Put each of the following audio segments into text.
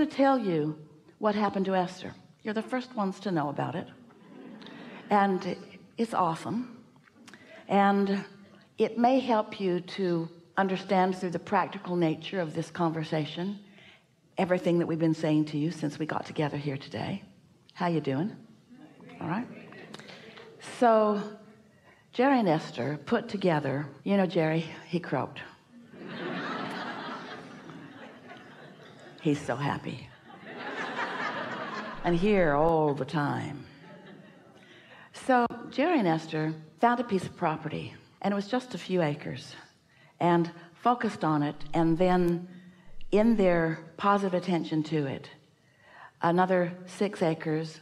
going to tell you what happened to Esther. You're the first ones to know about it. And it's awesome. And it may help you to understand through the practical nature of this conversation everything that we've been saying to you since we got together here today. How you doing? All right. So Jerry and Esther put together, you know, Jerry, he croaked. He's so happy. And here all the time. So Jerry and Esther found a piece of property, and it was just a few acres, and focused on it, and then in their positive attention to it, another 6 acres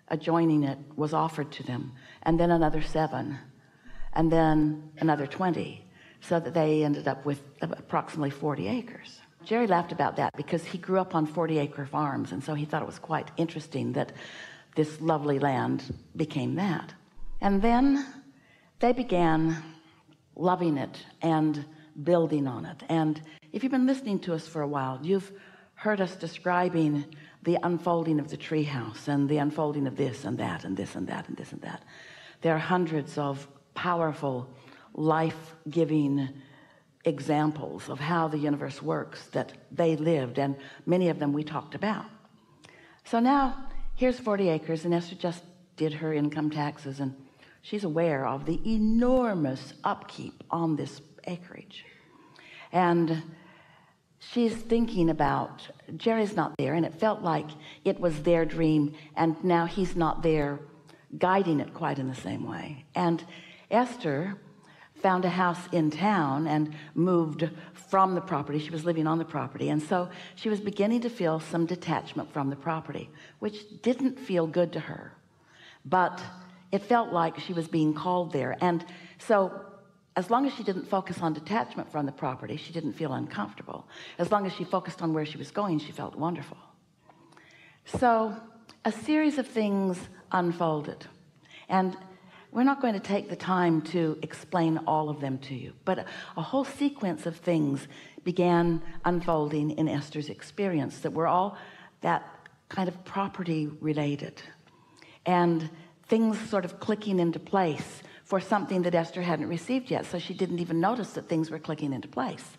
adjoining it was offered to them, and then another 7, and then another 20, so that they ended up with approximately 40 acres. Jerry laughed about that because he grew up on 40-acre farms, and so he thought it was quite interesting that this lovely land became that. And then they began loving it and building on it. And if you've been listening to us for a while, you've heard us describing the unfolding of the treehouse and the unfolding of this and that and this and that and this and that. There are hundreds of powerful, life-giving examples of how the universe works that they lived, and many of them we talked about. So now here's 40 acres, and Esther just did her income taxes, and she's aware of the enormous upkeep on this acreage. And she's thinking about, Jerry's not there, and it felt like it was their dream, and now he's not there guiding it quite in the same way. And Esther found a house in town and moved from the property. She was living on the property, and so she was beginning to feel some detachment from the property, which didn't feel good to her, but it felt like she was being called there. And so as long as she didn't focus on detachment from the property, she didn't feel uncomfortable. As long as she focused on where she was going, she felt wonderful. So a series of things unfolded, and we're not going to take the time to explain all of them to you, but a whole sequence of things began unfolding in Esther's experience that were all that kind of property related, and things sort of clicking into place for something that Esther hadn't received yet, so she didn't even notice that things were clicking into place.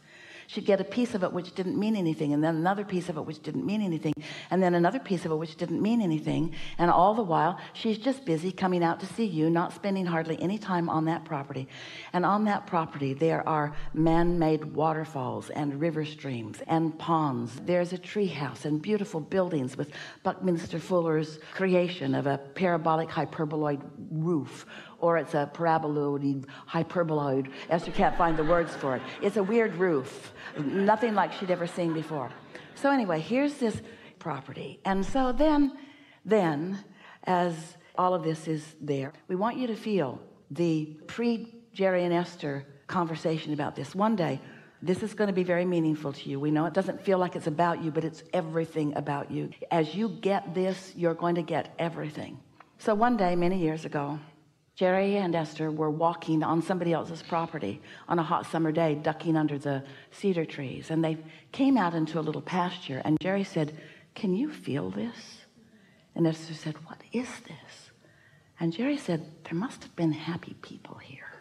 She'd get a piece of it which didn't mean anything, and then another piece of it which didn't mean anything, and then another piece of it which didn't mean anything, and all the while she's just busy coming out to see you, not spending hardly any time on that property. And on that property there are man-made waterfalls and river streams and ponds. There's a tree house and beautiful buildings with Buckminster Fuller's creation of a parabolic hyperboloid roof, or it's a paraboloid hyperboloid. Esther can't find the words for it. It's a weird roof, nothing like she'd ever seen before. So anyway, here's this property. And so then, as all of this is there, we want you to feel the pre-Jerry and Esther conversation about this. One day, this is going to be very meaningful to you. We know it doesn't feel like it's about you, but it's everything about you. As you get this, you're going to get everything. So one day, many years ago, Jerry and Esther were walking on somebody else's property on a hot summer day, ducking under the cedar trees. And they came out into a little pasture, and Jerry said, "Can you feel this?" And Esther said, "What is this?" And Jerry said, "There must have been happy people here."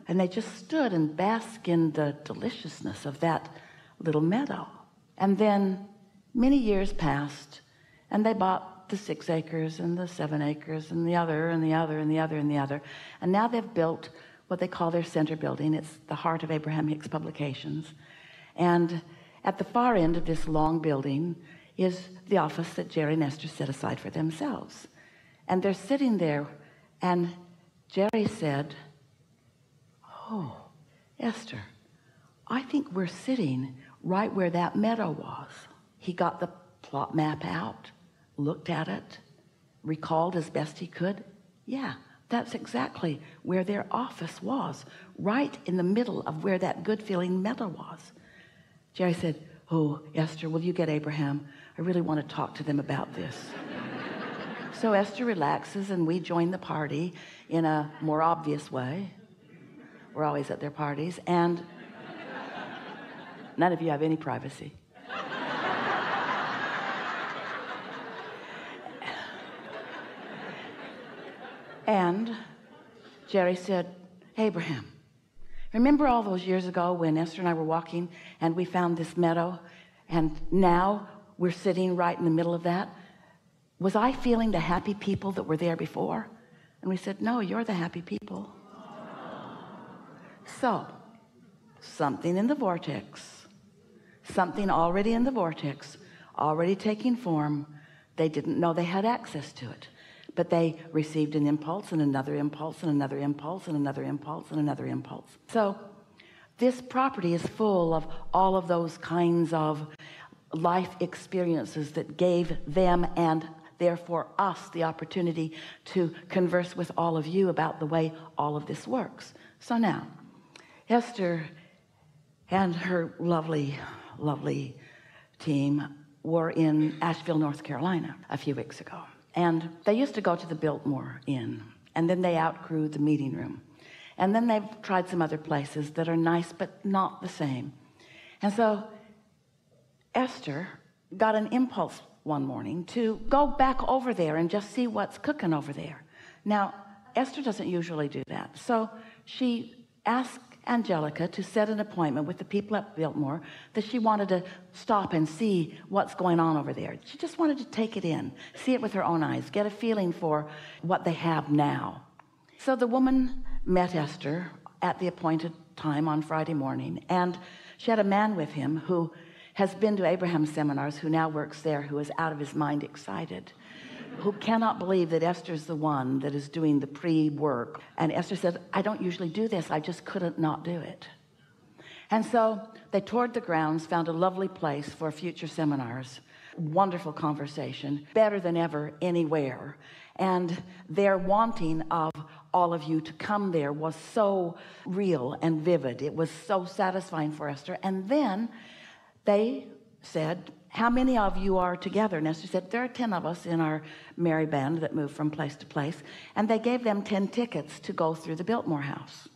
And they just stood and basked in the deliciousness of that little meadow. And then many years passed, and they bought the 6 acres and the 7 acres and the other and the other and the other and the other. And now they've built what they call their center building. It's the heart of Abraham-Hicks Publications. And at the far end of this long building is the office that Jerry and Esther set aside for themselves. And they're sitting there, and Jerry said, "Oh, Esther, I think we're sitting right where that meadow was." He got the plot map out, looked at it, recalled as best he could. Yeah, that's exactly where their office was, right in the middle of where that good-feeling meadow was. Jerry said, "Oh, Esther, will you get Abraham? I really want to talk to them about this." So Esther relaxes, and we join the party in a more obvious way. We're always at their parties, and none of you have any privacy. And Jerry said, Abraham, remember all those years ago when Esther and I were walking and we found this meadow, and now we're sitting right in the middle of that? Was I feeling the happy people that were there before? And we said, no, you're the happy people. So something in the vortex, something already in the vortex, already taking form. They didn't know they had access to it, but they received an impulse and another impulse and another impulse and another impulse and another impulse. So this property is full of all of those kinds of life experiences that gave them and therefore us the opportunity to converse with all of you about the way all of this works. So now Esther and her lovely team were in Asheville, North Carolina a few weeks ago, and they used to go to the Biltmore Inn, and then they outgrew the meeting room, and then they've tried some other places that are nice but not the same. And so Esther got an impulse one morning to go back over there and just see what's cooking over there. Now Esther doesn't usually do that, so she asked Angelica to set an appointment with the people at Biltmore, that she wanted to stop and see what's going on over there. She just wanted to take it in, see it with her own eyes, get a feeling for what they have now. So the woman met Esther at the appointed time on Friday morning, and she had a man with him who has been to Abraham seminars, who now works there, who is out of his mind excited, who cannot believe that Esther's the one that is doing the pre-work. And Esther said, I don't usually do this. I just couldn't not do it. And so they toured the grounds, found a lovely place for future seminars. Wonderful conversation, better than ever anywhere. And their wanting of all of you to come there was so real and vivid. It was so satisfying for Esther. And then they said, how many of you are together? And Esther said, there are 10 of us in our merry band that move from place to place. And they gave them 10 tickets to go through the Biltmore house.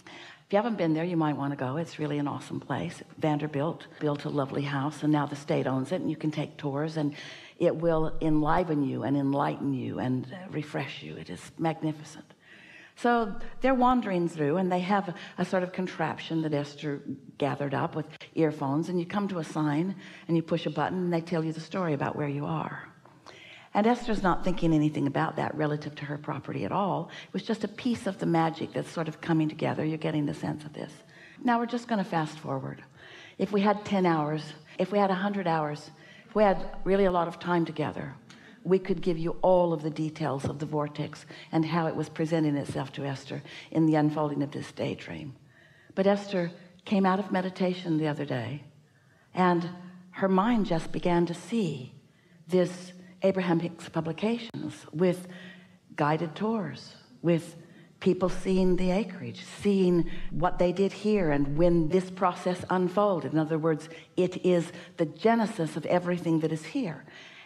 If you haven't been there, you might want to go. It's really an awesome place. Vanderbilt built a lovely house, and now the state owns it, and you can take tours, and it will enliven you and enlighten you and refresh you. It is magnificent. So they're wandering through, and they have a sort of contraption that Esther gathered up with earphones, and you come to a sign and you push a button and they tell you the story about where you are. And Esther's not thinking anything about that relative to her property at all. It was just a piece of the magic that's sort of coming together. You're getting the sense of this. Now we're just going to fast forward. If we had 10 hours, if we had 100 hours, if we had really a lot of time together, we could give you all of the details of the vortex and how it was presenting itself to Esther in the unfolding of this daydream. But Esther came out of meditation the other day, and her mind just began to see this Abraham-Hicks publications with guided tours, with people seeing the acreage, seeing what they did here and when this process unfolded. In other words, it is the genesis of everything that is here.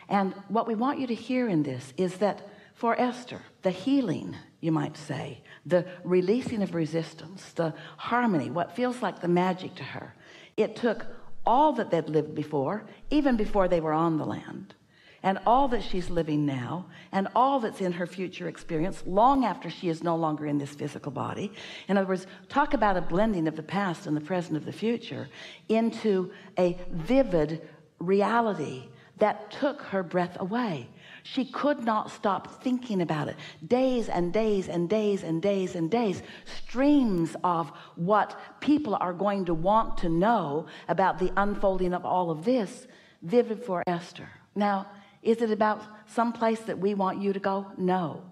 And what we want you to hear in this is that for Esther, the healing, you might say, the releasing of resistance, the harmony, what feels like the magic to her, it took all that they'd lived before, even before they were on the land, and all that she's living now, and all that's in her future experience long after she is no longer in this physical body. In other words, talk about a blending of the past and the present of the future into a vivid reality that took her breath away. She could not stop thinking about it. Days and days and days and days and days, streams of what people are going to want to know about the unfolding of all of this, vivid for Esther. Now, is it about some place that we want you to go? No.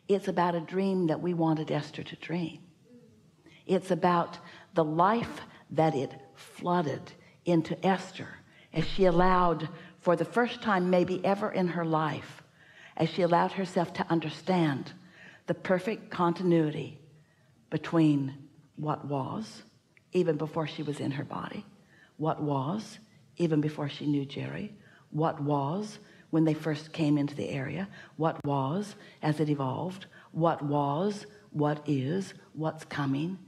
It's about a dream that we wanted Esther to dream. It's about the life that it flooded into Esther as she allowed, for the first time maybe ever in her life, as she allowed herself to understand the perfect continuity between what was, even before she was in her body, what was, even before she knew Jerry, what was when they first came into the area, what was as it evolved, what was, what is, what's coming.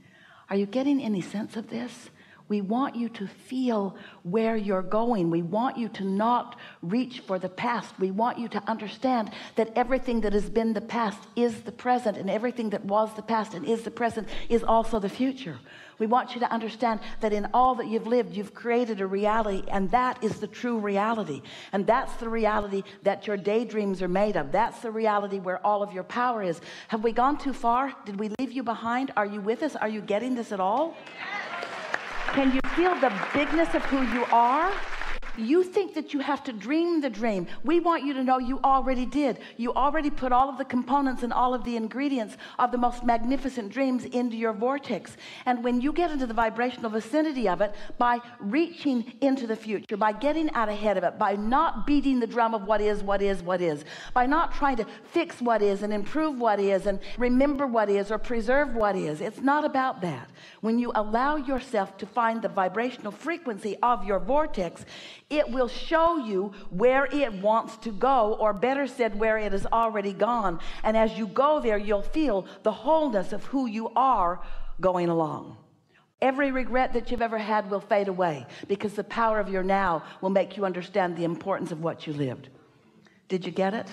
Are you getting any sense of this? We want you to feel where you're going. We want you to not reach for the past. We want you to understand that everything that has been the past is the present, and everything that was the past and is the present is also the future. We want you to understand that in all that you've lived, you've created a reality, and that is the true reality. And that's the reality that your daydreams are made of. That's the reality where all of your power is. Have we gone too far? Did we leave you behind? Are you with us? Are you getting this at all? Can you feel the bigness of who you are? You think that you have to dream the dream. We want you to know you already did. You already put all of the components and all of the ingredients of the most magnificent dreams into your vortex. And when you get into the vibrational vicinity of it, by reaching into the future, by getting out ahead of it, by not beating the drum of what is, by not trying to fix what is and improve what is and remember what is or preserve what is, it's not about that. When you allow yourself to find the vibrational frequency of your vortex, it will show you where it wants to go, or better said, where it has already gone. And as you go there, you'll feel the wholeness of who you are going along. Every regret that you've ever had will fade away, because the power of your now will make you understand the importance of what you lived. Did you get it?